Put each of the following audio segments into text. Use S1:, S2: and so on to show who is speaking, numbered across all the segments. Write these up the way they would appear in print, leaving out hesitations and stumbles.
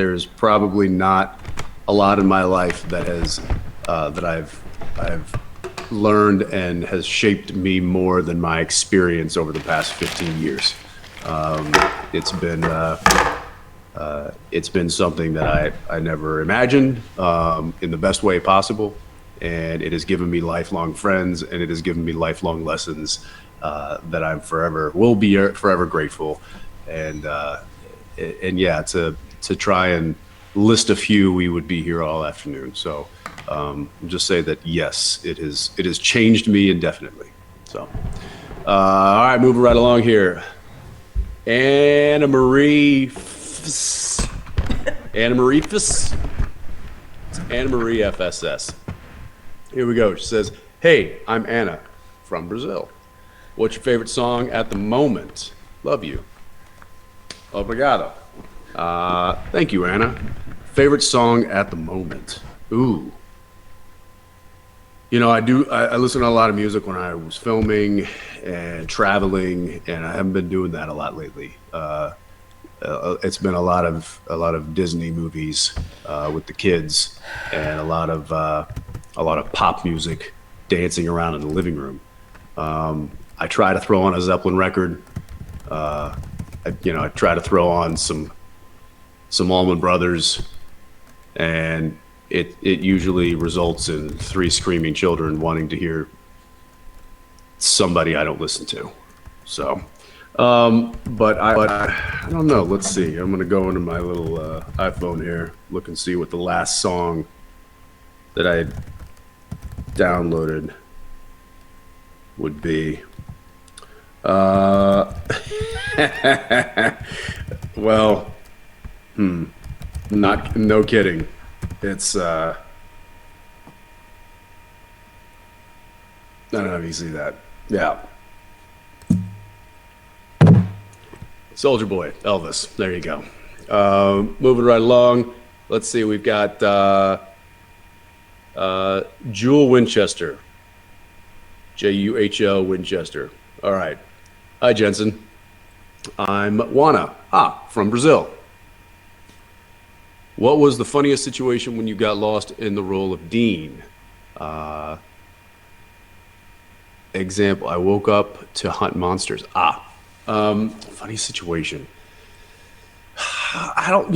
S1: there's probably not a lot in my life that has that I've learned and has shaped me more than my experience over the past 15 years. Um, it's been it's been something that I never imagined in the best way possible, and it has given me lifelong friends, and it has given me lifelong lessons that I'm forever will be forever grateful. And yeah, to try and list a few, we would be here all afternoon. So just say that yes, it has changed me indefinitely. So all right, moving right along here. Anna Marie, Anna Marie, Anna Marie FSS. Here we go. She says, "Hey, I'm Anna from Brazil. What's your favorite song at the moment? Love you. Obrigado." Thank you, Anna. Favorite song at the moment? Ooh. I listen to a lot of music when I was filming and traveling, and I haven't been doing that a lot lately. It's been a lot of Disney movies with the kids, and a lot of pop music, dancing around in the living room. I try to throw on a Zeppelin record. I try to throw on some Allman Brothers, and it usually results in three screaming children wanting to hear somebody I don't listen to. So, but I don't know. Let's see. I'm gonna go into my little iPhone here, look and see what the last song that I downloaded would be. Uh, well, not no kidding. It's I don't know if you see that. Yeah, Soldier Boy, Elvis. There you go. Moving right along. Let's see. We've got Jewel Winchester. Juhl Winchester. All right. Hi, Jensen. I'm Juana. From Brazil. What was the funniest situation when you got lost in the role of Dean? Example, I woke up to hunt monsters. Funny situation. I don't,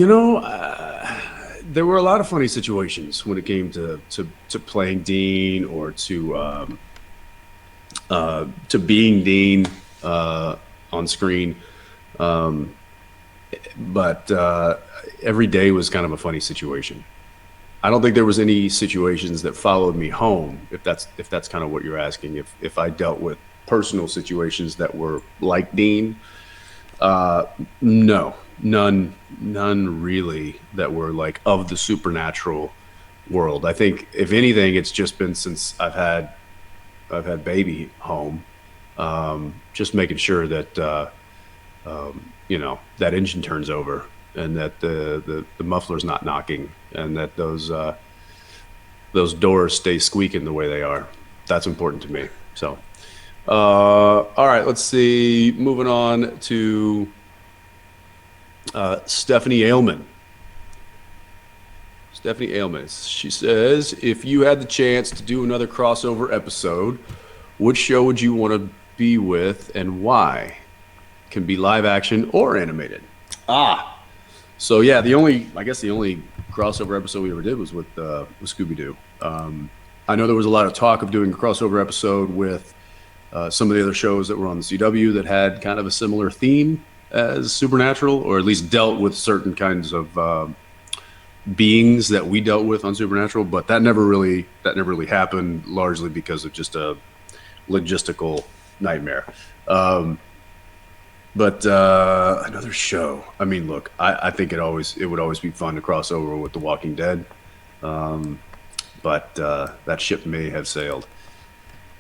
S1: there were a lot of funny situations when it came to playing Dean or to being Dean on screen. But every day was kind of a funny situation. I don't think there was any situations that followed me home, if that's kind of what you're asking. If I dealt with personal situations that were like Dean, no, none really that were like of the supernatural world. I think if anything, it's just been since I've had baby home, just making sure that that engine turns over and that the muffler's not knocking and that those doors stay squeaking the way they are. That's important to me. So, all right, let's see. Moving on to Stephanie Ailman. Stephanie Ailman. She says, if you had the chance to do another crossover episode, which show would you want to be with and why? Can be live action or animated. So yeah, the only crossover episode we ever did was with Scooby-Doo. I know there was a lot of talk of doing a crossover episode with some of the other shows that were on the CW that had kind of a similar theme as Supernatural, or at least dealt with certain kinds of beings that we dealt with on Supernatural, but that never really happened, largely because of just a logistical nightmare. But another show. I mean, look, I think it would always be fun to cross over with The Walking Dead, but that ship may have sailed.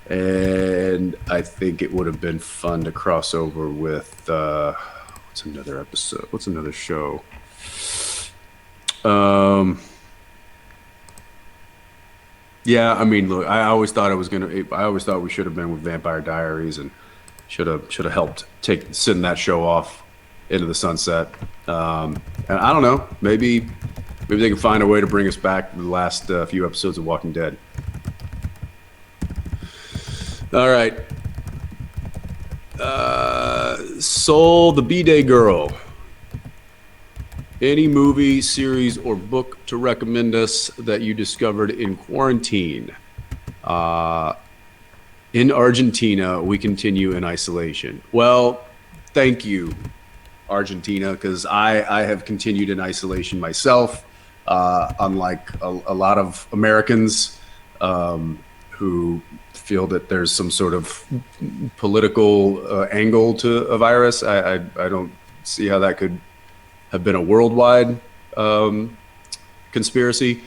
S1: And I think it would have been fun to cross over with what's another episode? What's another show? Yeah, I mean, look, I always thought we should have been with Vampire Diaries and should have helped send that show off into the sunset. And I don't know, maybe they can find a way to bring us back to the last few episodes of Walking Dead. All right. Soul the B-Day Girl. Any movie, series, or book to recommend us that you discovered in quarantine? In Argentina, we continue in isolation. Well, thank you, Argentina, because I have continued in isolation myself, unlike a lot of Americans who feel that there's some sort of political angle to a virus. I don't see how that could have been a worldwide conspiracy.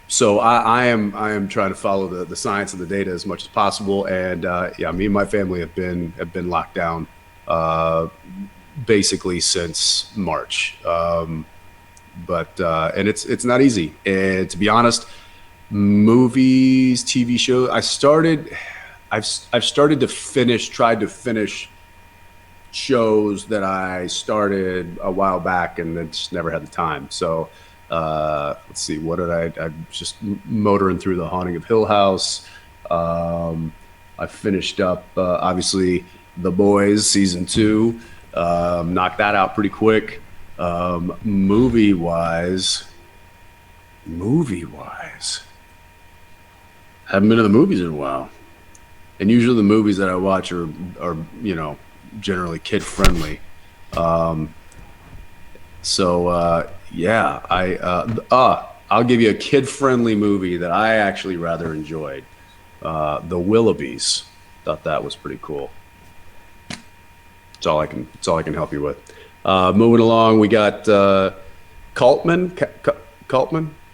S1: So I am trying to follow the science and the data as much as possible. And yeah, me and my family have been locked down basically since March. But and it's not easy. And to be honest, movies, TV shows, I've tried to finish shows that I started a while back and then just never had the time. So let's see, what did I'm just motoring through The Haunting of Hill House. I finished up obviously The Boys season 2, knocked that out pretty quick. Movie wise, haven't been to the movies in a while, and usually the movies that I watch are generally kid friendly. Yeah, I'll give you a kid friendly movie that I actually rather enjoyed. The Willoughbys. Thought that was pretty cool. That's all I can help you with. Moving along, we got Kaltman,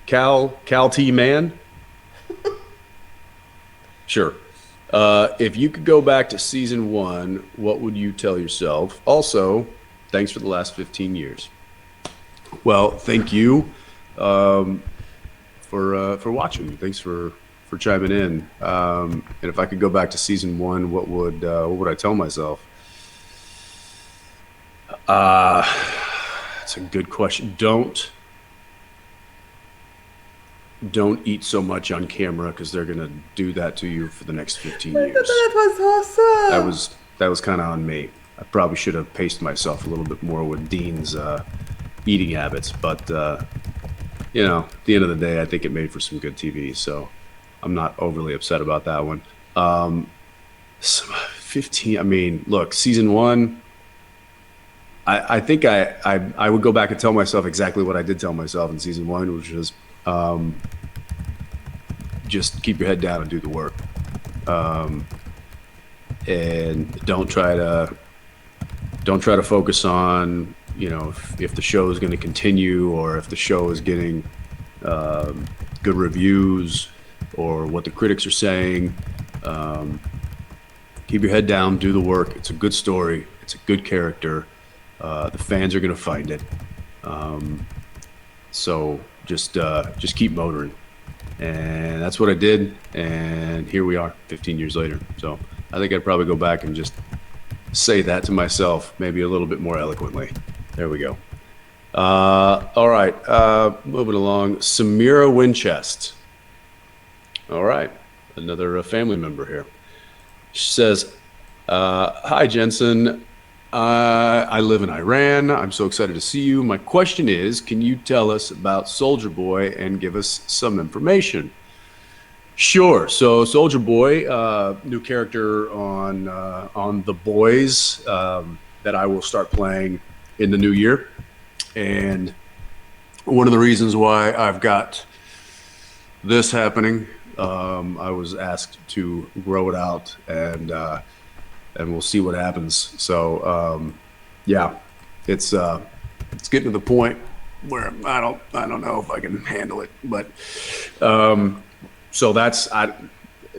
S1: Cal T Man. Sure. If you could go back to season 1, what would you tell yourself? Also, thanks for the last 15 years. Well, thank you for watching. Thanks for chiming in. And if I could go back to season 1, what would I tell myself? That's a good question. Don't eat so much on camera, because they're gonna do that to you for the next 15 years.
S2: That was awesome.
S1: That was kind of on me. I probably should have paced myself a little bit more with Dean's eating habits, but at the end of the day, I think it made for some good TV, so I'm not overly upset about that one. 15. I mean, look, season 1. I think I would go back and tell myself exactly what I did tell myself in season 1, which was just keep your head down and do the work, and don't try to focus on if the show is going to continue, or if the show is getting good reviews, or what the critics are saying. Keep your head down, do the work. It's a good story. It's a good character. The fans are going to find it. So just keep motoring. And that's what I did. And here we are 15 years later. So I think I'd probably go back and just say that to myself, maybe a little bit more eloquently. There we go. All right. Moving along. Samira Winchest. All right. Another family member here. She says, hi, Jensen. I live in Iran. I'm so excited to see you. My question is, can you tell us about Soldier Boy and give us some information? Sure. So Soldier Boy, new character on The Boys that I will start playing in the new year. And one of the reasons why I've got this happening, I was asked to grow it out, and we'll see what happens. So yeah, it's getting to the point where I don't know if I can handle it, but so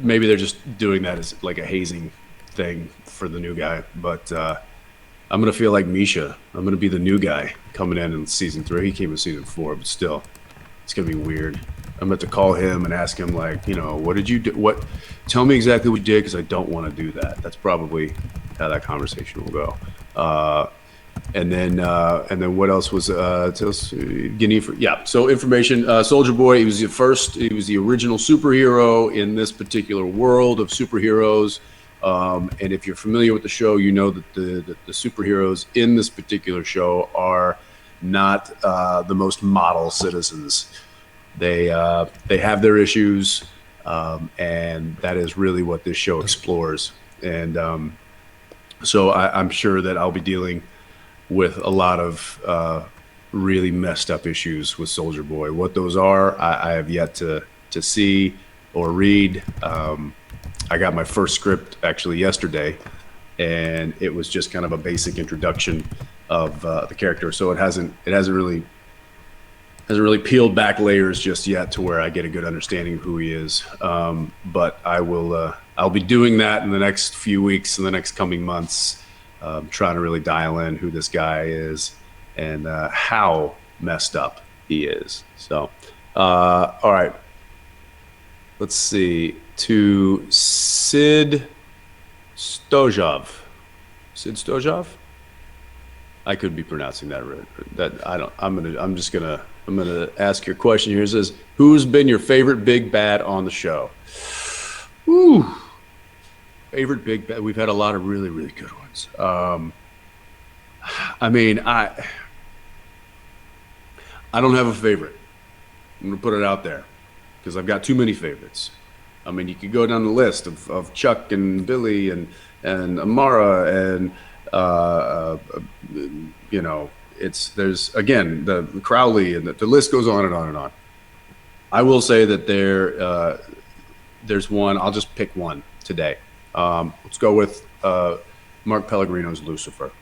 S1: maybe they're just doing that as like a hazing thing for the new guy, but I'm gonna feel like Misha. I'm gonna be the new guy coming in season 3. He came in season 4, but still, it's gonna be weird. I'm going to call him and ask him, like, what did you do? Tell me exactly what you did, because I don't want to do that. That's probably how that conversation will go. And then what else was Guinea? Yeah. So information. Soldier Boy. He was the first. He was the original superhero in this particular world of superheroes. And if you're familiar with the show, you know that the superheroes in this particular show are not the most model citizens. They have their issues, and that is really what this show explores. And so I'm sure that I'll be dealing with a lot of really messed up issues with Soldier Boy. What those are, I have yet to see or read. I got my first script actually yesterday, and it was just kind of a basic introduction of the character. So it hasn't really peeled back layers just yet to where I get a good understanding of who he is. But I'll be doing that in the next few weeks, in the next coming months. Trying to really dial in who this guy is and how messed up he is. So, all right. Let's see. To Sid Stojov. Sid Stojov? I could be pronouncing that right. I'm gonna ask your question here. It says, who's been your favorite big bad on the show? Ooh. Favorite big bad. We've had a lot of really, really good ones. I mean, I don't have a favorite. I'm gonna put it out there because I've got too many favorites. I mean, you could go down the list of Chuck and Billy and Amara and you know, there's again the Crowley and the list goes on and on and on. I will say that there's one. I'll just pick one today. Let's go with Mark Pellegrino's Lucifer.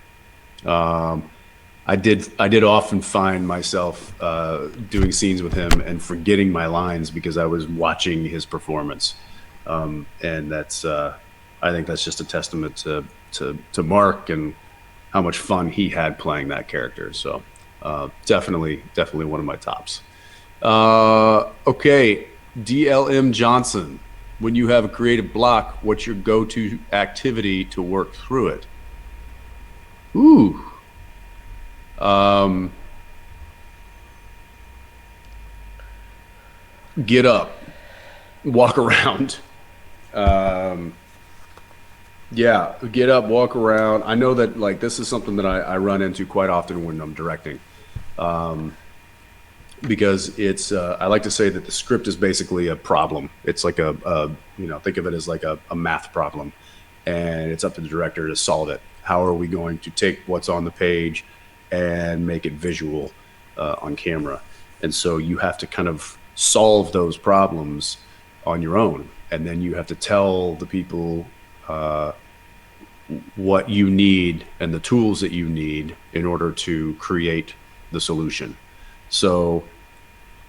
S1: I did often find myself doing scenes with him and forgetting my lines because I was watching his performance, and that's I think that's just a testament to Mark and how much fun he had playing that character. So definitely one of my tops. Okay, DLM Johnson. When you have a creative block, what's your go-to activity to work through it? Ooh. Get up, walk around. Yeah, get up, walk around. I know that like this is something that I run into quite often when I'm directing. Because it's I like to say that the script is basically a problem. It's like think of it as like a math problem, and it's up to the director to solve it. How are we going to take what's on the page and make it visual on camera? And so you have to kind of solve those problems on your own, and then you have to tell the people what you need and the tools that you need in order to create the solution. So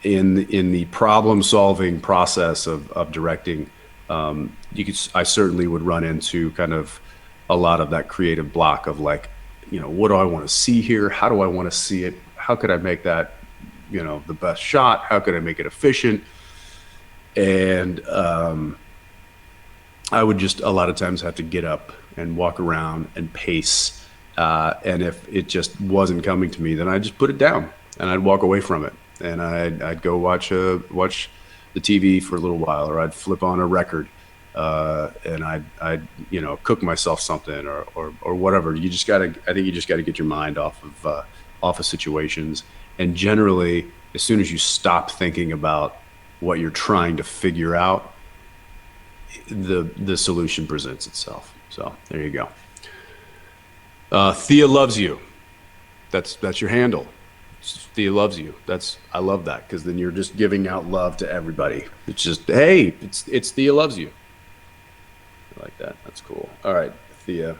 S1: in the problem solving process of directing, I certainly would run into kind of a lot of that creative block of like, what do I want to see here? How do I want to see it? How could I make that, the best shot? How could I make it efficient? And I would just a lot of times have to get up and walk around and pace. And if it just wasn't coming to me, then I'd just put it down and I'd walk away from it. And I'd go watch the TV for a little while, or I'd flip on a record, and I'd cook myself something or whatever. I think you just gotta get your mind off of situations. And generally, as soon as you stop thinking about what you're trying to figure out, the solution presents itself. So there you go. Thea loves you. That's your handle. Thea loves you. I love that, because then you're just giving out love to everybody. It's just, hey, it's Thea loves you. I like that. That's cool. All right, Thea.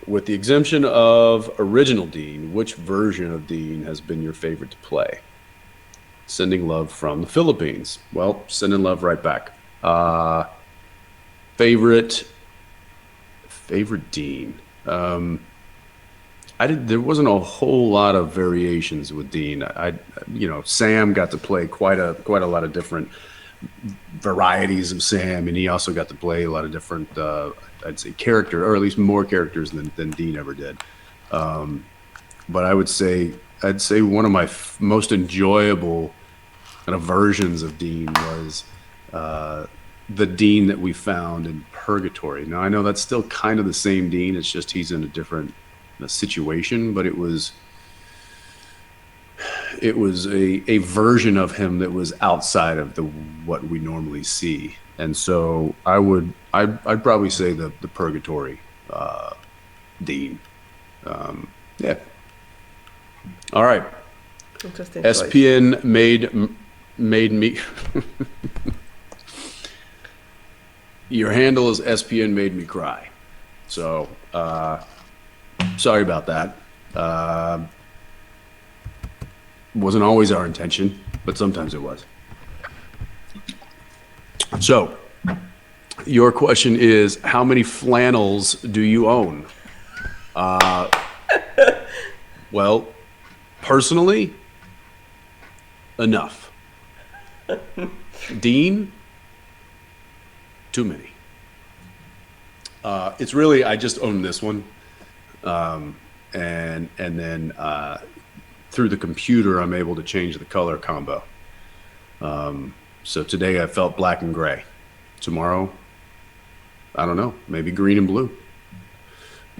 S1: With the exemption of original Dean, which version of Dean has been your favorite to play? Sending love from the Philippines. Well, sending love right back. Favorite Dean. There wasn't a whole lot of variations with Dean. Sam got to play quite a lot of different varieties of Sam, and he also got to play a lot of different, I'd say, character, or at least more characters than Dean ever did. but I'd say one of my most enjoyable kind of versions of Dean was the Dean that we found in Purgatory. Now I know that's still kind of the same Dean. It's just he's in a different situation, but it was a version of him that was outside of what we normally see. And so I'd probably say the Purgatory Dean. Yeah. All right.
S2: Interesting choice.
S1: SPN made me. Your handle is SPN made me cry. So sorry about that. Wasn't always our intention, but sometimes it was. So your question is, how many flannels do you own? Well, personally, enough. Dean, too many. It's really, I just own this one. And then through the computer, I'm able to change the color combo. So today I felt black and gray. Tomorrow, I don't know, maybe green and blue.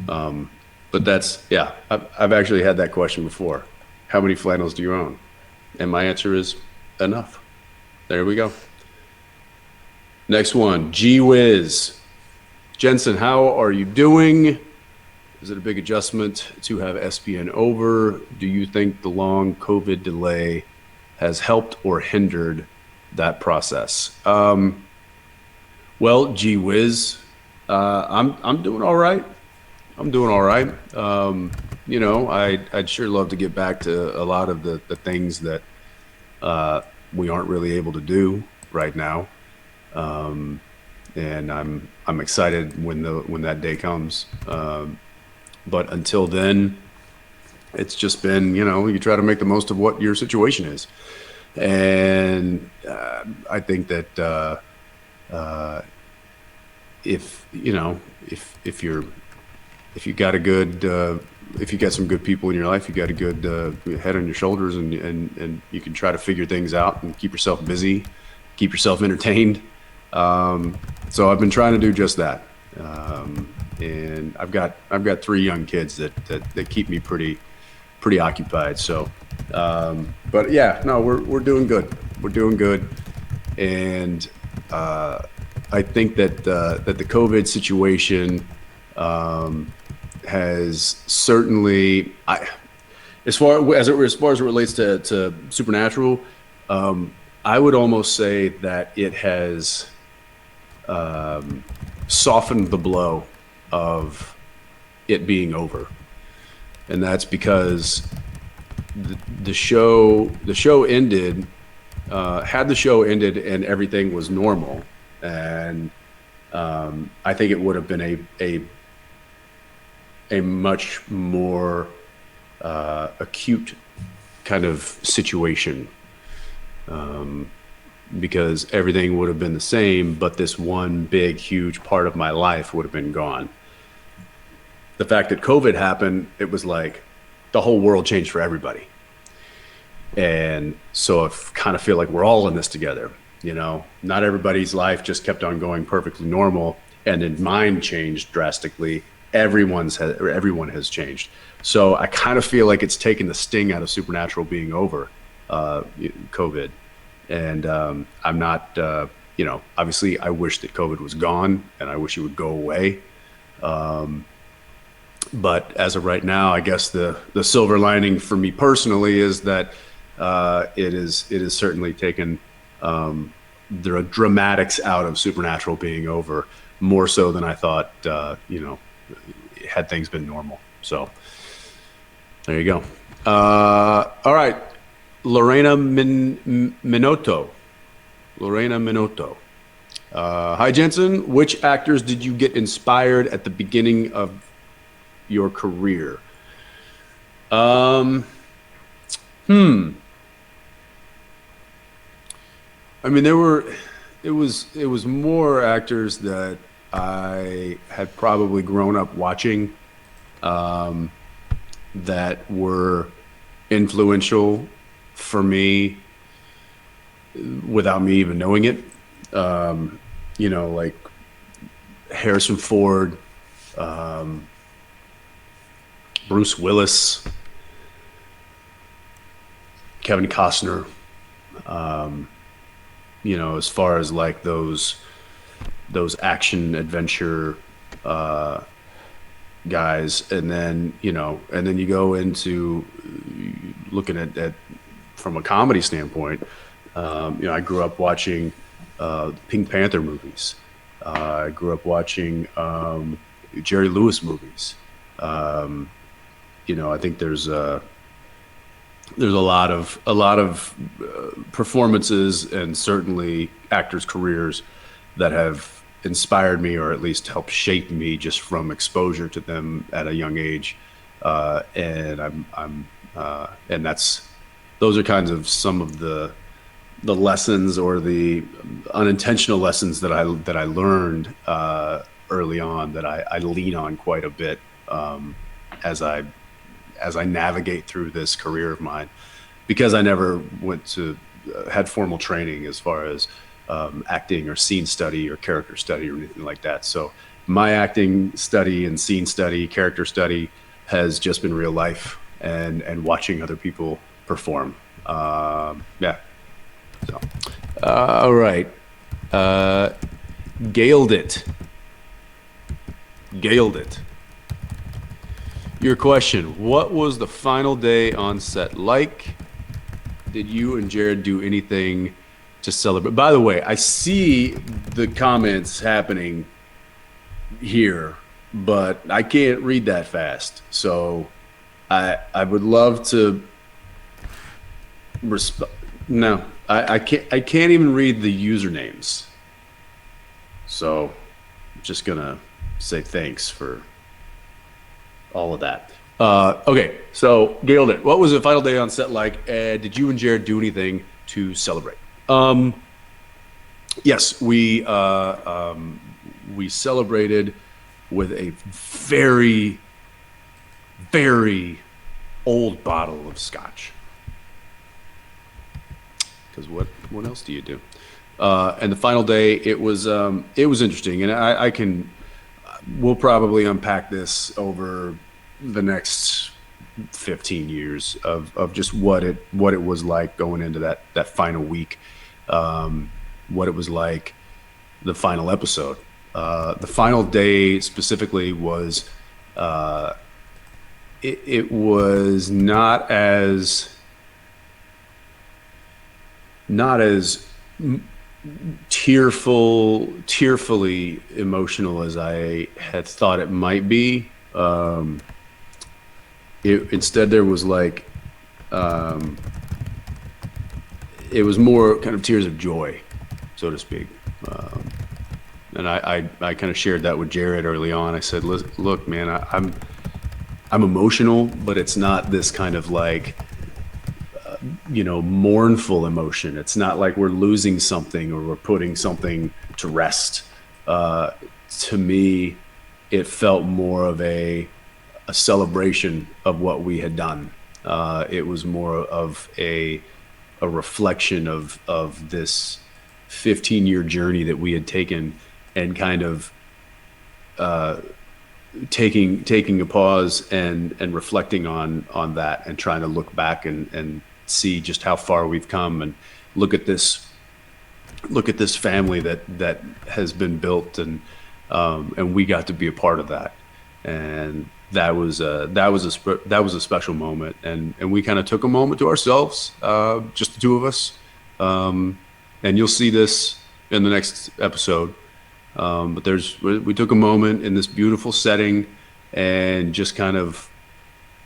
S1: But that's, yeah, I've actually had that question before. How many flannels do you own? And my answer is enough. There we go. Next one, gee whiz. Jensen, how are you doing? Is it a big adjustment to have SPN over? Do you think the long COVID delay has helped or hindered that process? Well, gee whiz, I'm doing all right. I'm doing all right. You know, I'd sure love to get back to a lot of the things that we aren't really able to do right now. And I'm excited when that day comes. But until then, it's just been, you know, you try to make the most of what your situation is. And I think that if you got a good, if you got some good people in your life, you got a good head on your shoulders, and you can try to figure things out and keep yourself busy, keep yourself entertained. So I've been trying to do just that. And I've got 3 young kids that keep me pretty occupied. So, but yeah, no, we're doing good. We're doing good. And I think that the COVID situation has certainly, as far as it relates to Supernatural, I would almost say that it has softened the blow of it being over, and that's because the show ended. Had the show ended and everything was normal, and I think it would have been a much more acute kind of situation, because everything would have been the same, but this one big, huge part of my life would have been gone. The fact that COVID happened, it was like the whole world changed for everybody. And so I kind of feel like we're all in this together. You know, not everybody's life just kept on going perfectly normal, and then mine changed drastically. Everyone has changed. So I kind of feel like it's taken the sting out of Supernatural being over, COVID. And I'm not, you know, obviously I wish that COVID was gone and I wish it would go away. But as of right now, I guess the silver lining for me personally is that it is certainly taken the dramatics out of Supernatural being over, more so than I thought, you know, had things been normal. So there you go. All right. Lorena Minotto. Hi, Jensen. Which actors did you get inspired at the beginning of your career? I mean, it was more actors that I had probably grown up watching. that were influential for me without me even knowing it. Like Harrison Ford, Bruce Willis, Kevin Costner, as far as like those action adventure guys, and then you go into looking at from a comedy standpoint. I grew up watching Pink Panther movies. I grew up watching Jerry Lewis movies. I think there's a lot of performances and certainly actors' careers that have inspired me, or at least helped shape me, just from exposure to them at a young age. And those are kinds of some of the lessons, or the unintentional lessons that I learned early on, that I lean on quite a bit as I navigate through this career of mine, because I never had formal training as far as acting or scene study or character study or anything like that. So my acting study and scene study, character study, has just been real life and watching other people perform. Yeah. So, all right. Gailed it. Your question: what was the final day on set like? Did you and Jared do anything to celebrate? By the way, I see the comments happening here, but I can't read that fast. So I would love to respond. No, I can't even read the usernames. So I'm just gonna say thanks for all of that. Okay, so Gailed it. What was the final day on set like? Did you and Jared do anything to celebrate? Yes, we celebrated with a very, very old bottle of scotch. Because what else do you do? And the final day, it was interesting, and we'll probably unpack this over the next 15 years of just what it was like going into that final week, what it was like, the final episode. The final day specifically was, it was not as tearfully emotional as I had thought it might be. Instead, there was like, it was more kind of tears of joy, so to speak. And I kind of shared that with Jared early on. I said, look, man, I'm emotional, but it's not this kind of like, mournful emotion. It's not like we're losing something or we're putting something to rest. To me, it felt more of a celebration of what we had done. It was more of a reflection of this 15-year journey that we had taken, and kind of taking a pause and reflecting on that, and trying to look back and see just how far we've come, and look at this family that has been built, and we got to be a part of that. And that was a special moment, and we kind of took a moment to ourselves, just the two of us. And you'll see this in the next episode. But we took a moment in this beautiful setting, and just kind of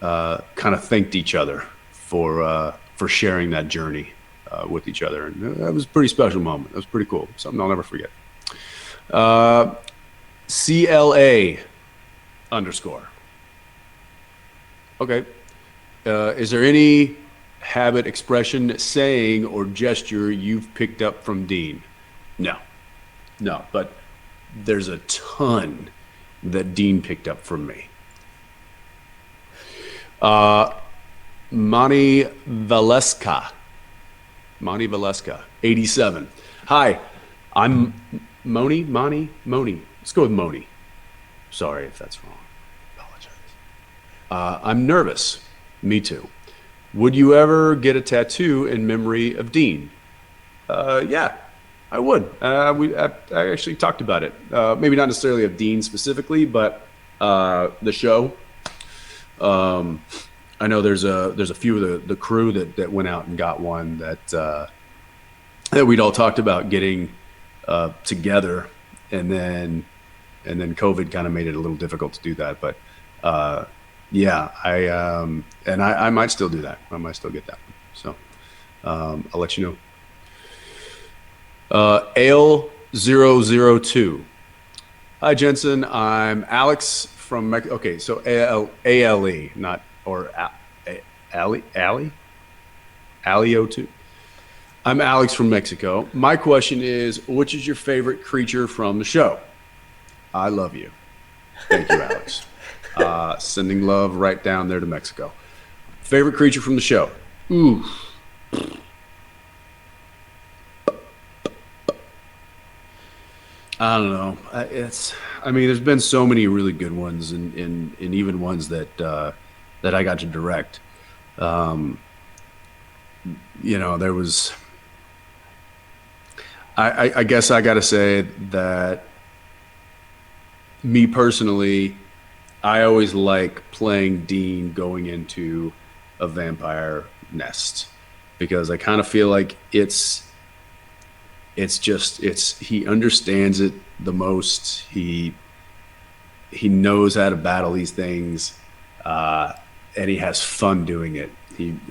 S1: thanked each other for sharing that journey with each other. And that was a pretty special moment. That was pretty cool. Something I'll never forget. CLA_. Okay. Is there any habit, expression, saying, or gesture you've picked up from Dean? No, but there's a ton that Dean picked up from me. Monty Valeska. Monty Valeska, 87. Hi, I'm Moni. Let's go with Moni. Sorry if that's wrong. Apologize. I'm nervous. Me too. Would you ever get a tattoo in memory of Dean? Yeah, I would. I actually talked about it. Maybe not necessarily of Dean specifically, but the show. I know there's a few of the crew that went out and got one that we'd all talked about getting together, and then COVID kind of made it a little difficult to do that. But yeah, I might still do that. I might still get that one. So I'll let you know. Ale002. Hi Jensen, I'm Alex from Mexico. Okay, so ALE, not or Ali 02. I'm Alex from Mexico. My question is, which is your favorite creature from the show? I love you. Thank you, Alex. Sending love right down there to Mexico. Favorite creature from the show? Ooh. I don't know. I mean, there's been so many really good ones, and even ones that I got to direct. There was. I guess I got to say that me personally, I always like playing Dean going into a vampire nest, because I kind of feel like he understands it the most. He knows how to battle these things, and he has fun doing it.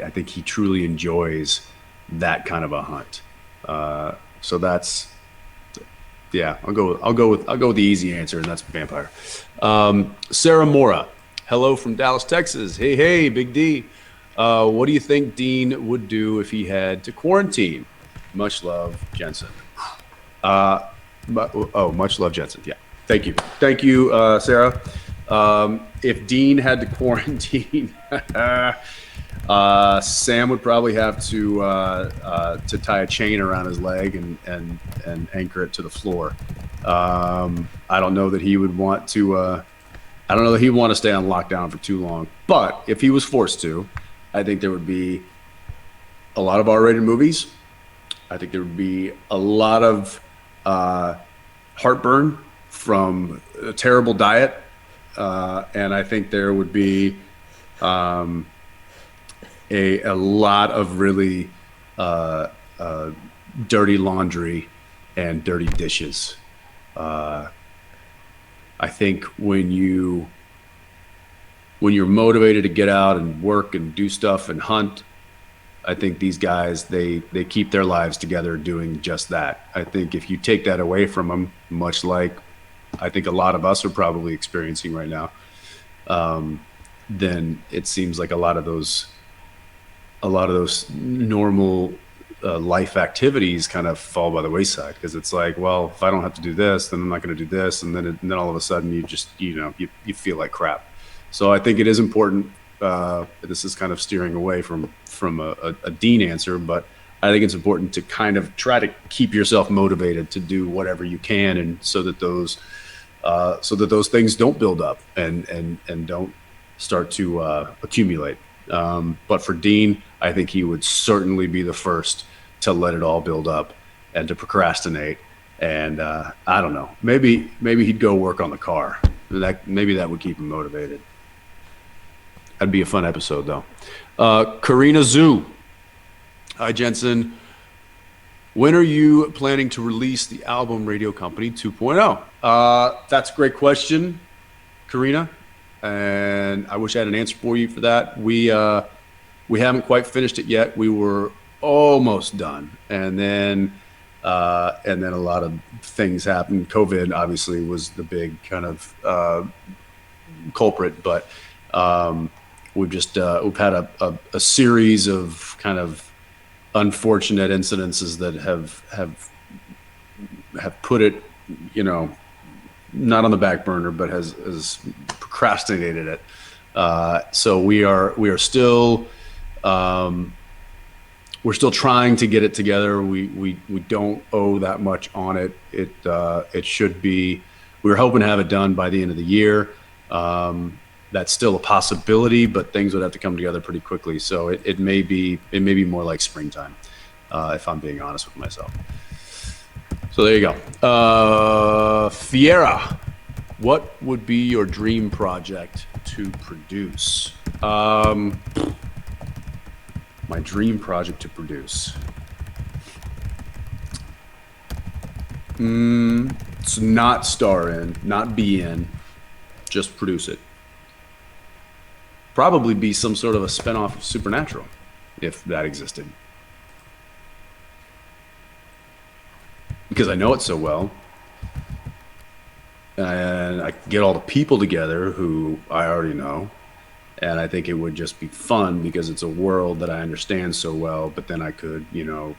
S1: I think he truly enjoys that kind of a hunt. So that's, yeah, I'll go with the easy answer, and that's vampire. Sarah Mora, hello from Dallas, Texas. Hey, Big D. What do you think Dean would do if he had to quarantine? Much love, Jensen. Much love, Jensen. Yeah. Thank you, Sarah. If Dean had to quarantine, Sam would probably have to tie a chain around his leg and anchor it to the floor. I don't know that he would want to. I don't know that he'd want to stay on lockdown for too long. But if he was forced to, I think there would be a lot of R-rated movies. I think there would be a lot of heartburn from a terrible diet, and I think there would be a lot of really dirty laundry and dirty dishes. I think when you're motivated to get out and work and do stuff and hunt, I think these guys, they keep their lives together doing just that. I think if you take that away from them, much like I think a lot of us are probably experiencing right now, then it seems like a lot of those normal life activities kind of fall by the wayside, because it's like, well, if I don't have to do this, then I'm not going to do this, and then all of a sudden you just you feel like crap. So I think it is important. This is kind of steering away from a Dean answer, but I think it's important to kind of try to keep yourself motivated to do whatever you can, and so that those things don't build up and don't start to accumulate. But for Dean, I think he would certainly be the first to let it all build up and to procrastinate. And I don't know, maybe he'd go work on the car. Maybe that would keep him motivated. That'd be a fun episode, though. Karina Zhu. Hi, Jensen. When are you planning to release the album Radio Company 2.0? That's a great question, Karina. And I wish I had an answer for you for that. We haven't quite finished it yet. We were almost done. And then a lot of things happened. COVID obviously was the big kind of culprit, but we've had a series of kind of unfortunate incidences that have put it, not on the back burner, but has procrastinated it. So we are still we're still trying to get it together. We don't owe that much on it. It should be. We were hoping to have it done by the end of the year. That's still a possibility, but things would have to come together pretty quickly. So it may be more like springtime, if I'm being honest with myself. So there you go. Fiera, what would be your dream project to produce? My dream project to produce. It's not star in, not be in, just produce it. Probably be some sort of a spinoff of Supernatural, if that existed. Because I know it so well. And I get all the people together who I already know. And I think it would just be fun because it's a world that I understand so well, but then I could,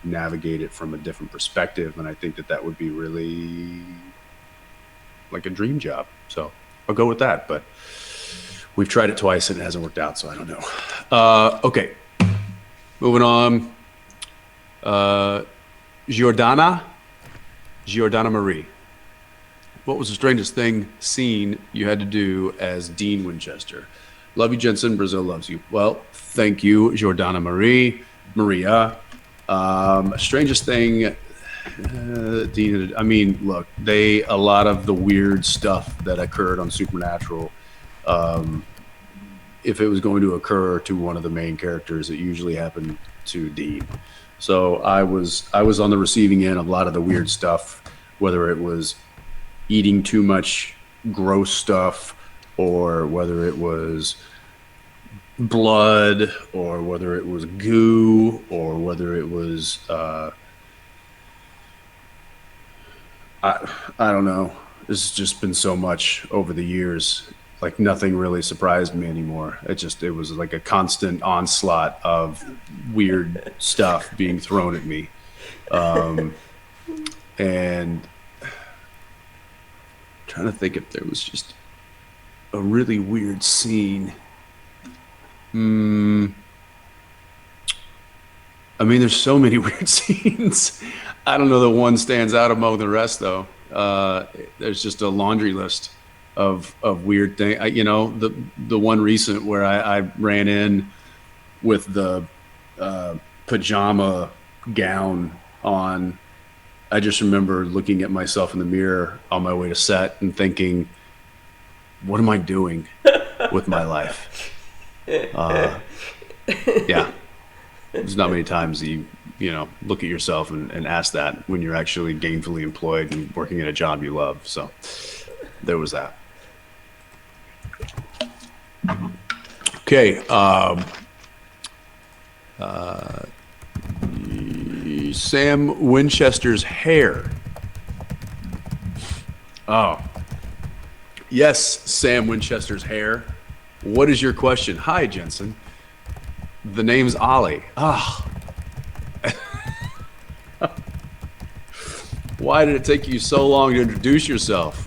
S1: navigate it from a different perspective. And I think that would be really like a dream job. So I'll go with that. But we've tried it twice and it hasn't worked out, so I don't know. Okay. Moving on. Giordana Marie. What was the strangest scene you had to do as Dean Winchester? Love you, Jensen. Brazil loves you. Well, thank you, Giordana Maria. Strangest thing, Dean. I mean, look, a lot of the weird stuff that occurred on Supernatural. If it was going to occur to one of the main characters, it usually happened to Dean. So I was on the receiving end of a lot of the weird stuff, whether it was eating too much gross stuff, or whether it was blood, or whether it was goo, or whether it was I don't know. There's just been so much over the years. Like nothing really surprised me anymore. It was like a constant onslaught of weird stuff being thrown at me. And I'm trying to think if there was just a really weird scene. I mean, there's so many weird scenes. I don't know that one stands out among the rest, though. There's just a laundry list of weird things. The one recent where I ran in with the pajama gown on. I just remember looking at myself in the mirror on my way to set and thinking, what am I doing with my life? Yeah. There's not many times that you look at yourself and ask that when you're actually gainfully employed and working at a job you love. So there was that. Okay. Sam Winchester's hair. Oh. Yes, Sam Winchester's hair. What is your question? Hi, Jensen. The name's Ollie. Ah. Why did it take you so long to introduce yourself?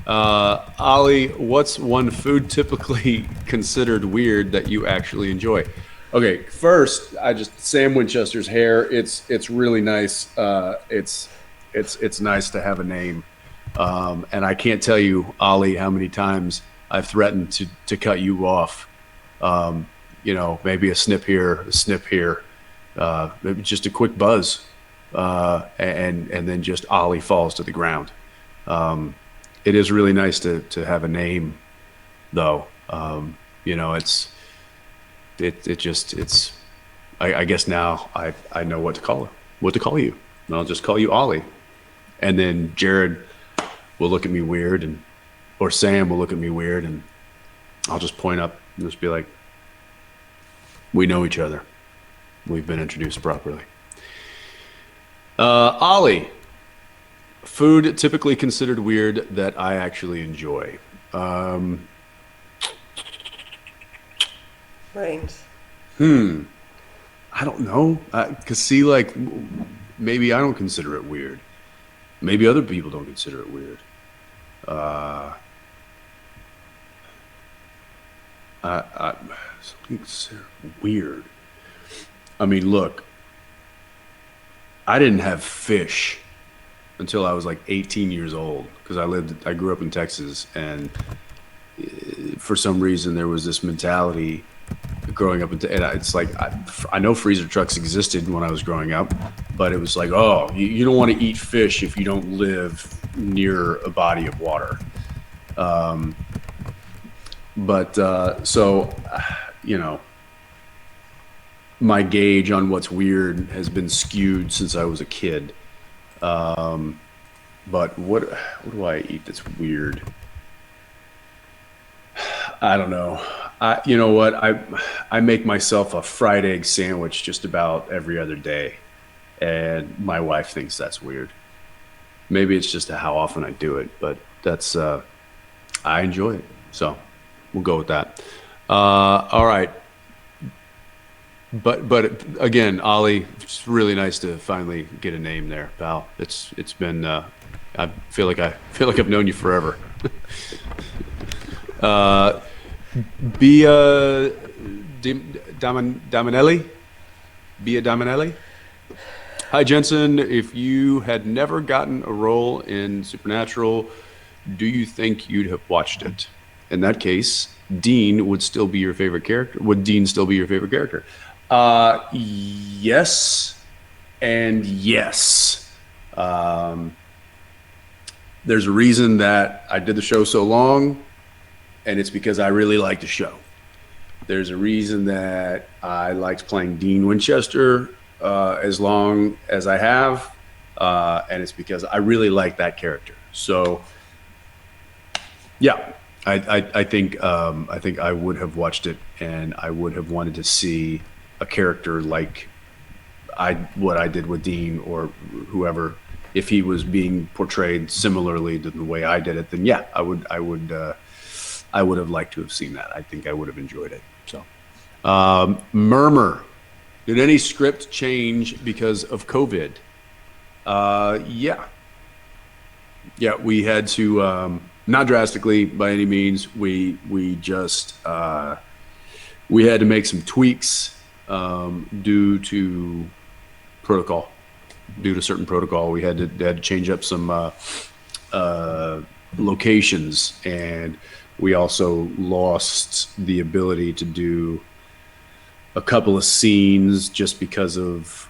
S1: Ollie, what's one food typically considered weird that you actually enjoy? Okay, first, Sam Winchester's hair. It's really nice. It's nice to have a name. And I can't tell you, Ollie, how many times I've threatened to cut you off. Maybe a snip here, maybe just a quick buzz, and then just Ollie falls to the ground. It is really nice to have a name, though. I guess now I know what to call you. And I'll just call you Ollie, and then Jared will look at me weird, or Sam will look at me weird, and I'll just point up and just be like, we know each other. We've been introduced properly. Ollie, food typically considered weird that I actually enjoy.
S2: Brains.
S1: I don't know. Cause maybe I don't consider it weird. Maybe other people don't consider it weird. Something weird. I mean, look, I didn't have fish until I was like 18 years old because I grew up in Texas, and for some reason there was this mentality growing up, and it's like I know freezer trucks existed when I was growing up, but it was like, oh, you don't want to eat fish if you don't live near a body of water. So, you know, my gauge on what's weird has been skewed since I was a kid. But what do I eat that's weird? I don't know. You know what? I make myself a fried egg sandwich just about every other day, and my wife thinks that's weird. Maybe it's just how often I do it, but that's I enjoy it. So we'll go with that. All right. But again, Ollie, it's really nice to finally get a name there, pal. It's been I feel like I've known you forever. Bia Damanelli? Bia Damanelli? Hi, Jensen. If you had never gotten a role in Supernatural, do you think you'd have watched it? In that case, Dean would still be your favorite character. Would Dean still be your favorite character? Yes and yes. There's a reason that I did the show so long, and it's because I really liked the show. There's a reason that I liked playing Dean Winchester as long as I have, and it's because I really like that character. So, yeah, I think I would have watched it, and I would have wanted to see a character like what I did with Dean or whoever. If he was being portrayed similarly to the way I did it, then yeah, I would have liked to have seen that. I think I would have enjoyed it. So, Murmur, did any script change because of COVID? Yeah, we had to, not drastically by any means. We just we had to make some tweaks due to protocol. Due to certain protocol, we had to change up some locations, and we also lost the ability to do a couple of scenes just because of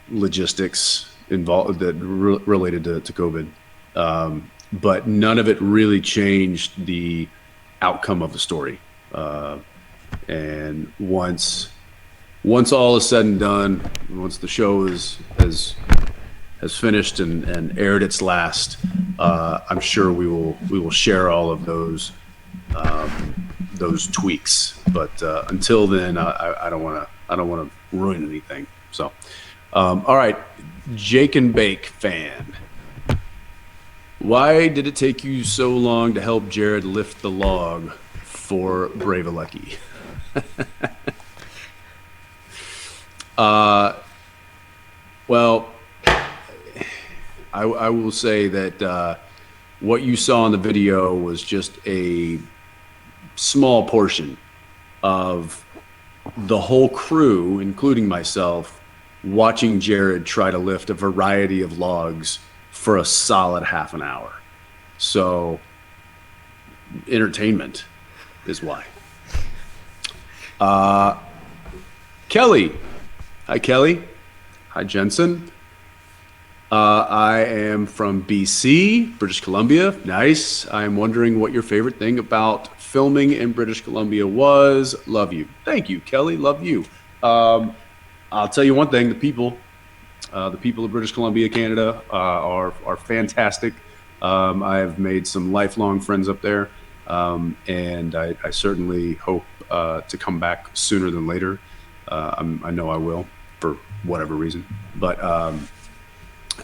S1: logistics involved that related to COVID. But none of it really changed the outcome of the story. And once all is said and done, once the show has finished and aired its last, I'm sure we will share all of those tweaks. But until then, I don't want to ruin anything. So, all right, Jake and Bake fan. Why did it take you so long to help Jared lift the log for Bravelucky? Well, I will say that what you saw in the video was just a small portion of the whole crew, including myself, watching Jared try to lift a variety of logs for a solid half an hour. So, entertainment is why. Kelly. Hi, Kelly. Hi, Jensen. I am from BC, British Columbia. Nice. I'm wondering what your favorite thing about filming in British Columbia was. Love you. Thank you, Kelly. Love you. I'll tell you one thing. The people of British Columbia, Canada, are fantastic. I have made some lifelong friends up there, and I certainly hope to come back sooner than later. I know I will, for whatever reason. But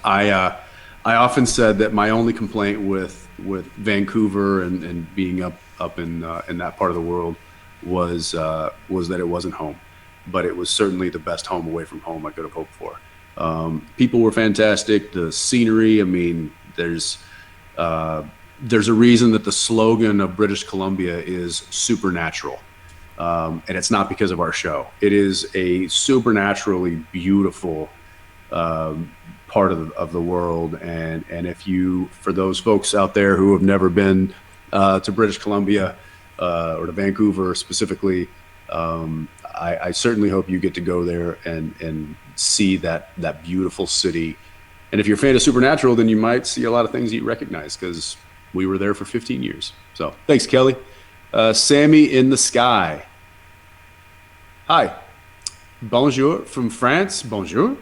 S1: I often said that my only complaint with Vancouver and being up in that part of the world was that it wasn't home, but it was certainly the best home away from home I could have hoped for. People were fantastic. The scenery, I mean, there's there's a reason that the slogan of British Columbia is supernatural. And it's not because of our show. It is a supernaturally beautiful part of the world. And if you, for those folks out there who have never been to British Columbia or to Vancouver specifically, I certainly hope you get to go there and see that beautiful city. And if you're a fan of Supernatural, then you might see a lot of things you recognize because we were there for 15 years. So thanks, Kelly. Sammy in the Sky. Hi. Bonjour from France. Bonjour.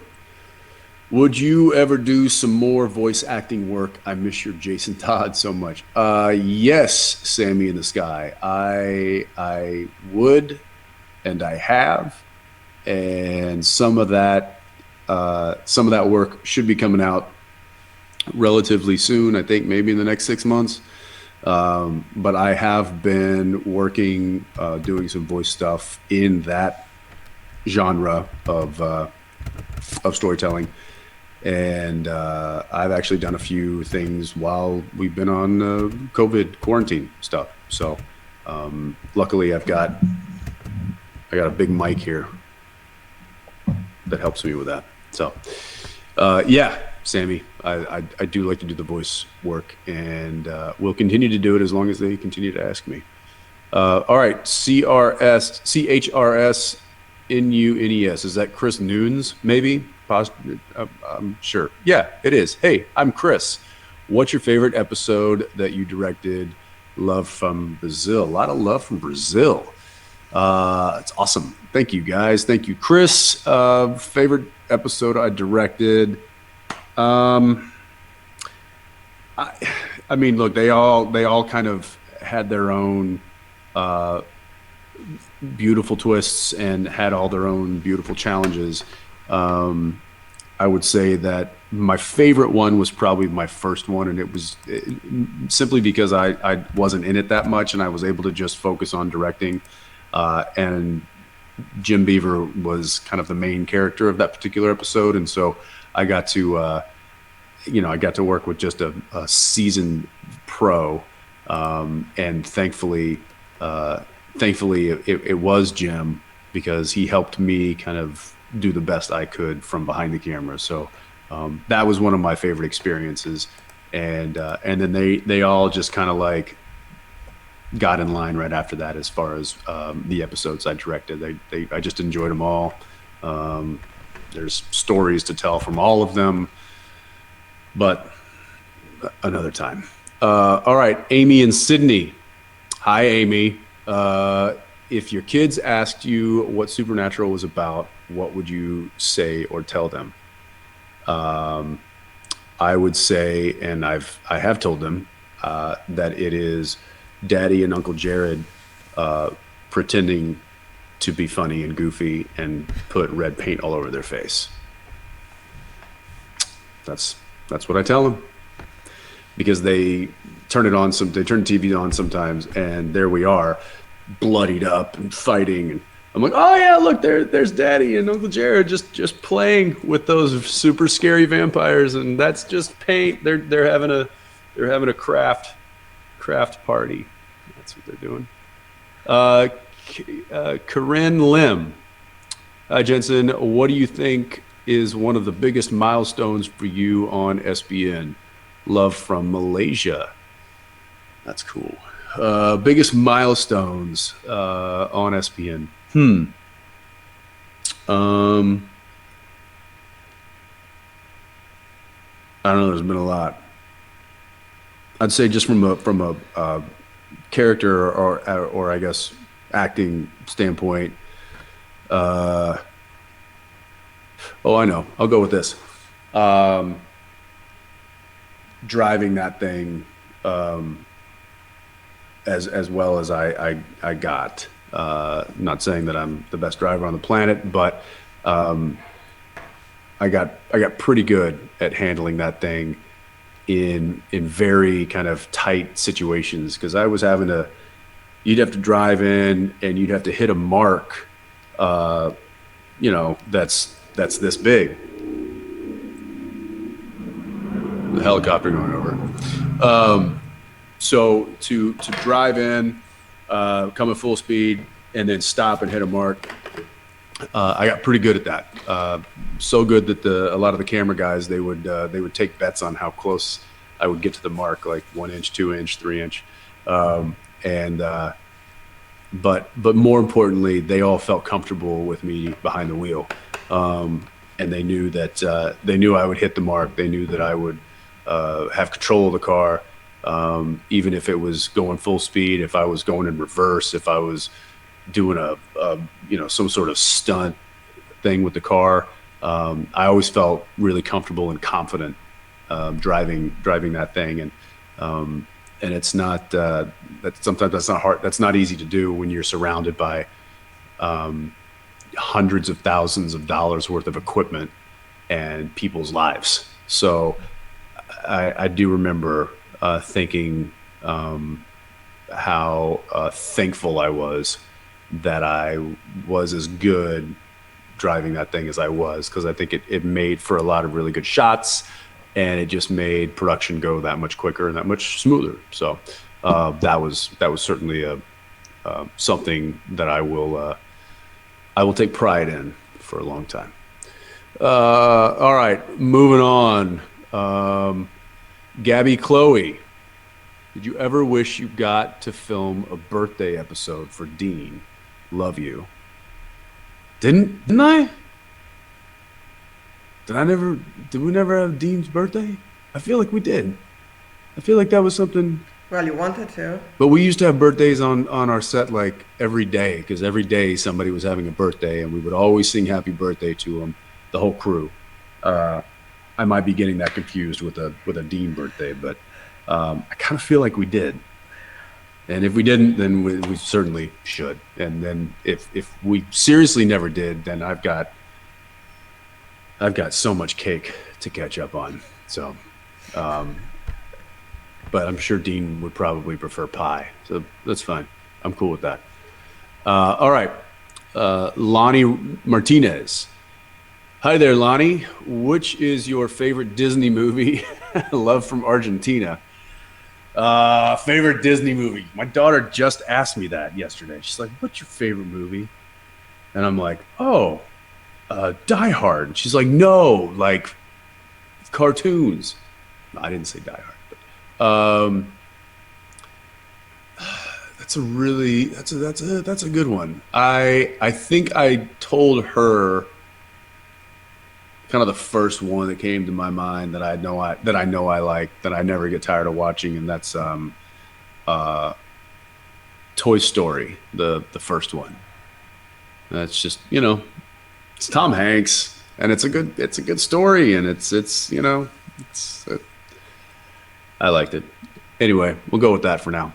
S1: Would you ever do some more voice acting work? I miss your Jason Todd so much. Yes, Sammy in the Sky. I would, and I have, and some of that work should be coming out relatively soon. I think maybe in the next 6 months. But I have been working, doing some voice stuff in that genre of storytelling. And I've actually done a few things while we've been on COVID quarantine stuff. So luckily I got a big mic here that helps me with that. So yeah, Sammy, I do like to do the voice work, and we'll continue to do it as long as they continue to ask me. All right, CHRS NUNES. Is that Chris Nunes, maybe? I'm sure. Yeah, it is. Hey, I'm Chris. What's your favorite episode that you directed? Love from Brazil. A lot of love from Brazil. It's awesome. Thank you, guys. Thank you, Chris. Favorite episode I directed. I mean, look, they all kind of had their own beautiful twists and had all their own beautiful challenges. I would say that my favorite one was probably my first one, and it was simply because I wasn't in it that much, and I was able to just focus on directing. And Jim Beaver was kind of the main character of that particular episode, and so I got to, I got to work with just a seasoned pro, and thankfully, it was Jim, because he helped me kind of do the best I could from behind the camera. So that was one of my favorite experiences, and then they all just kind of like got in line right after that as far as the episodes I directed. I just enjoyed them all. There's stories to tell from all of them, but another time. All right, Amy and Sydney. Hi, Amy. If your kids asked you what Supernatural was about, what would you say or tell them? I would say, and I have told them, that it is Daddy and Uncle Jared pretending to be funny and goofy and put red paint all over their face. That's what I tell them, because they turn the TV on sometimes, and there we are, bloodied up and fighting, and I'm like, oh yeah, look, there's Daddy and Uncle Jared just playing with those super scary vampires, and that's just paint. They're having a craft party. That's what they're doing. Corinne Lim. Hi, Jensen. What do you think is one of the biggest milestones for you on SBN? Love from Malaysia. That's cool. Biggest milestones on SBN. I don't know. There's been a lot. I'd say just from a character or I guess acting standpoint. Oh, I know. I'll go with this. Driving that thing as well as I got. Not saying that I'm the best driver on the planet, but I got pretty good at handling that thing in very kind of tight situations, because I was you'd have to drive in and you'd have to hit a mark, that's this big. The helicopter going over. So to drive in, come at full speed, and then stop and hit a mark, I got pretty good at that. So good that a lot of the camera guys they would take bets on how close I would get to the mark, like 1 inch, 2 inch, 3 inch, and but more importantly, they all felt comfortable with me behind the wheel, and they knew that they knew I would hit the mark. They knew that I would have control of the car, even if it was going full speed, if I was going in reverse, if I was doing some sort of stunt thing with the car. I always felt really comfortable and confident driving that thing, and it's not that sometimes that's not hard. That's not easy to do when you're surrounded by hundreds of thousands of dollars worth of equipment and people's lives. So I do remember thinking how thankful I was that I was as good driving that thing as I was, because I think it made for a lot of really good shots, and it just made production go that much quicker and that much smoother. So that was certainly something that I will take pride in for a long time. All right, moving on. Gabby Chloe, did you ever wish you got to film a birthday episode for Dean? Love you. Didn't I? Did we never have Dean's birthday? I feel like we did. I feel like that was something.
S2: Well, you wanted to.
S1: But we used to have birthdays on our set like every day, because every day somebody was having a birthday, and we would always sing happy birthday to them, the whole crew. I might be getting that confused with a Dean birthday, but I kind of feel like we did. And if we didn't, then we certainly should. And then if we seriously never did, then I've got so much cake to catch up on. So, but I'm sure Dean would probably prefer pie. So that's fine. I'm cool with that. All right. Lonnie Martinez. Hi there, Lonnie. Which is your favorite Disney movie? Love from Argentina. Favorite Disney movie. My daughter just asked me that yesterday. She's like, what's your favorite movie? And I'm like, oh, Die Hard. And she's like, no, like cartoons. No, I didn't say Die Hard, but that's a good one. I think I told her kind of the first one that came to my mind that I know I like, that I never get tired of watching, and that's Toy Story, the first one. That's just, it's Tom Hanks, and it's a good story, and I liked it. Anyway, we'll go with that for now.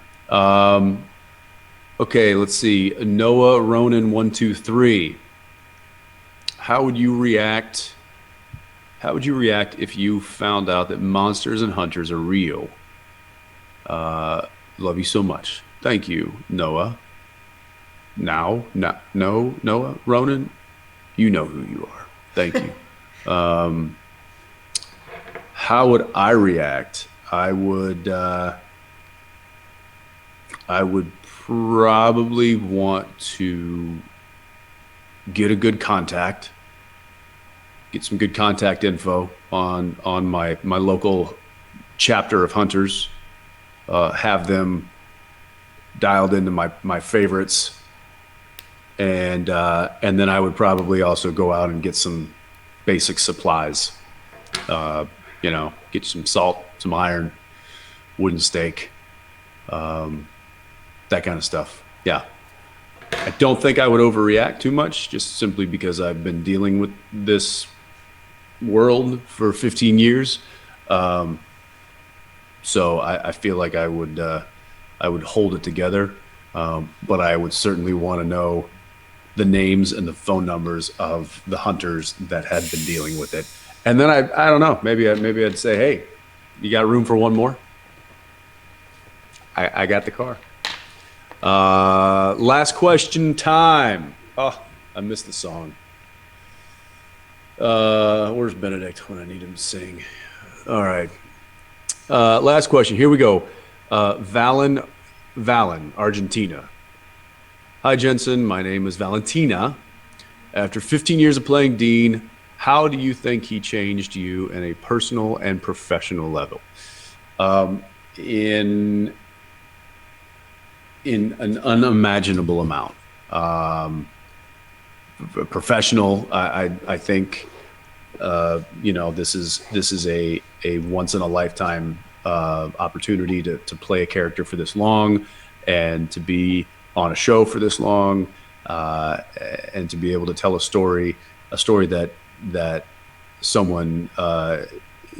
S1: Okay, let's see. Noah Ronan 123. How would you react if you found out that monsters and hunters are real? Love you so much. Thank you, Noah. Noah Ronan, you know who you are. Thank you. How would I react? I would probably want to get some good contact info on my local chapter of hunters, have them dialed into my favorites, and then I would probably also go out and get some basic supplies, get some salt, some iron, wooden stake, that kind of stuff. Yeah. I don't think I would overreact too much, just simply because I've been dealing with this world for 15 years. So I feel like I would hold it together. But I would certainly want to know the names and the phone numbers of the hunters that had been dealing with it. And then I don't know, maybe I'd say, hey, you got room for one more? I got the car. Last question time. Oh, I missed the song. Where's Benedict when I need him to sing? All right. Last question. Here we go. Valen, Argentina. Hi, Jensen. My name is Valentina. After 15 years of playing Dean, how do you think he changed you in a personal and professional level? In an unimaginable amount. Professional, I think, this is a once in a lifetime opportunity to play a character for this long, and to be on a show for this long, and to be able to tell a story that someone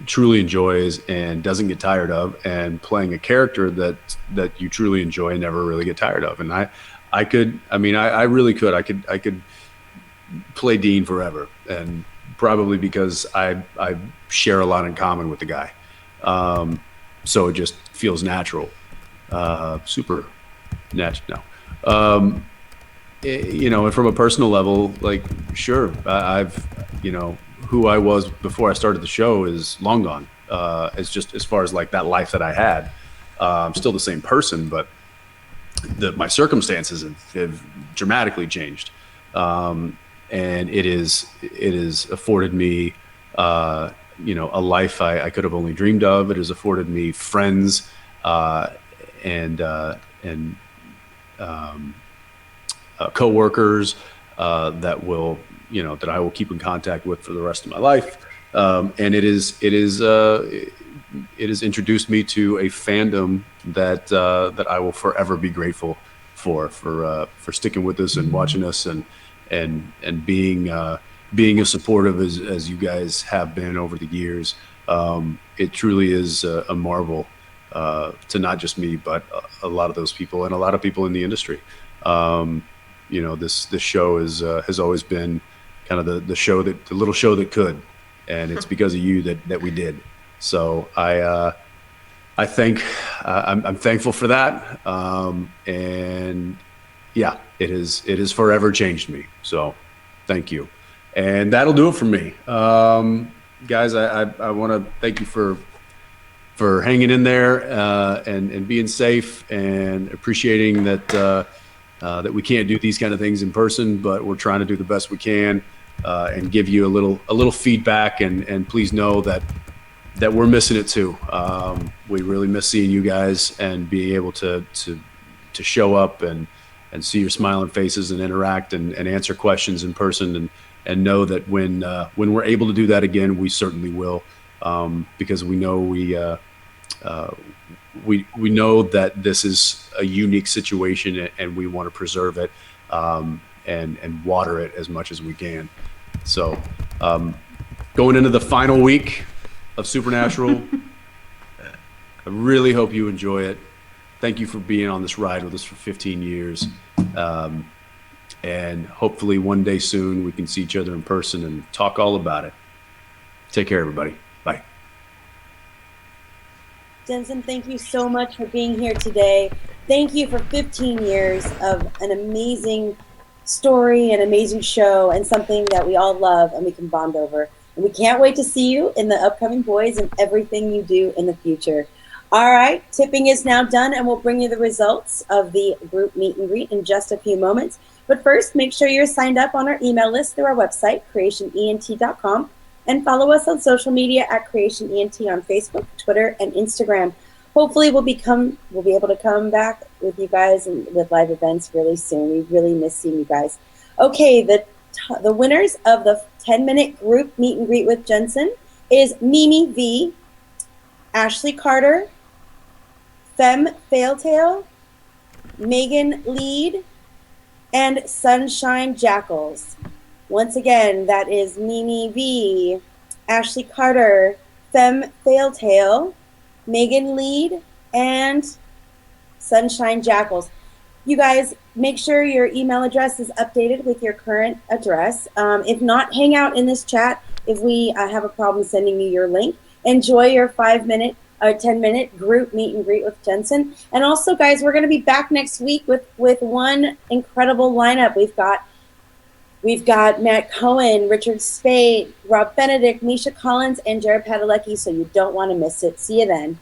S1: truly enjoys and doesn't get tired of, and playing a character that you truly enjoy and never really get tired of. And I really could. I could play Dean forever, and probably because I share a lot in common with the guy. So it just feels natural, super natural. No. And from a personal level, like, sure, I've, who I was before I started the show is long gone. It's just as far as like that life that I had. I'm still the same person, but my circumstances have dramatically changed. And it is afforded me, a life I could have only dreamed of. It has afforded me friends, and coworkers that I will keep in contact with for the rest of my life. And it has introduced me to a fandom that I will forever be grateful for sticking with us and watching us, and being as supportive as you guys have been over the years. It truly is a marvel to not just me, but a lot of those people and a lot of people in the industry. This show has always been kind of the little show that could, and it's because of you that we did. So I'm thankful for that. And yeah, it has forever changed me. So thank you. And that'll do it for me. Guys, I want to thank you for hanging in there, and being safe, and appreciating that we can't do these kind of things in person, but we're trying to do the best we can, and give you a little feedback, and please know that we're missing it too. We really miss seeing you guys and being able to show up and see your smiling faces and interact and answer questions in person, and know that when we're able to do that again, we certainly will, because we know we know that this is a unique situation, and we want to preserve it, and water it as much as we can. So going into the final week of Supernatural, I really hope you enjoy it. Thank you for being on this ride with us for 15 years. And hopefully one day soon we can see each other in person and talk all about it. Take care, everybody. Bye.
S3: Jensen, thank you so much for being here today. Thank you for 15 years of an amazing story, an amazing show, and something that we all love and we can bond over. And we can't wait to see you in the upcoming Boys and everything you do in the future. All right, tipping is now done, and we'll bring you the results of the group meet and greet in just a few moments. But first, make sure you're signed up on our email list through our website, creationent.com, and follow us on social media at creationent on Facebook, Twitter, and Instagram. Hopefully we'll be able to come back with you guys and with live events really soon. We really miss seeing you guys. Okay, the winners of the 10-minute group meet and greet with Jensen is Mimi V, Ashley Carter, Femme Failtail, Megan Lead, and Sunshine Jackals. Once again, that is Mimi V, Ashley Carter, Femme Failtail, Megan Lead, and Sunshine Jackals. You guys, make sure your email address is updated with your current address. If not, hang out in this chat if we have a problem sending you your link. Enjoy your 5-minute or 10-minute group meet and greet with Jensen. And also, guys, we're going to be back next week with one incredible lineup. We've got Matt Cohen, Richard Spade, Rob Benedict, Misha Collins, and Jared Padalecki, so you don't want to miss it. See you then.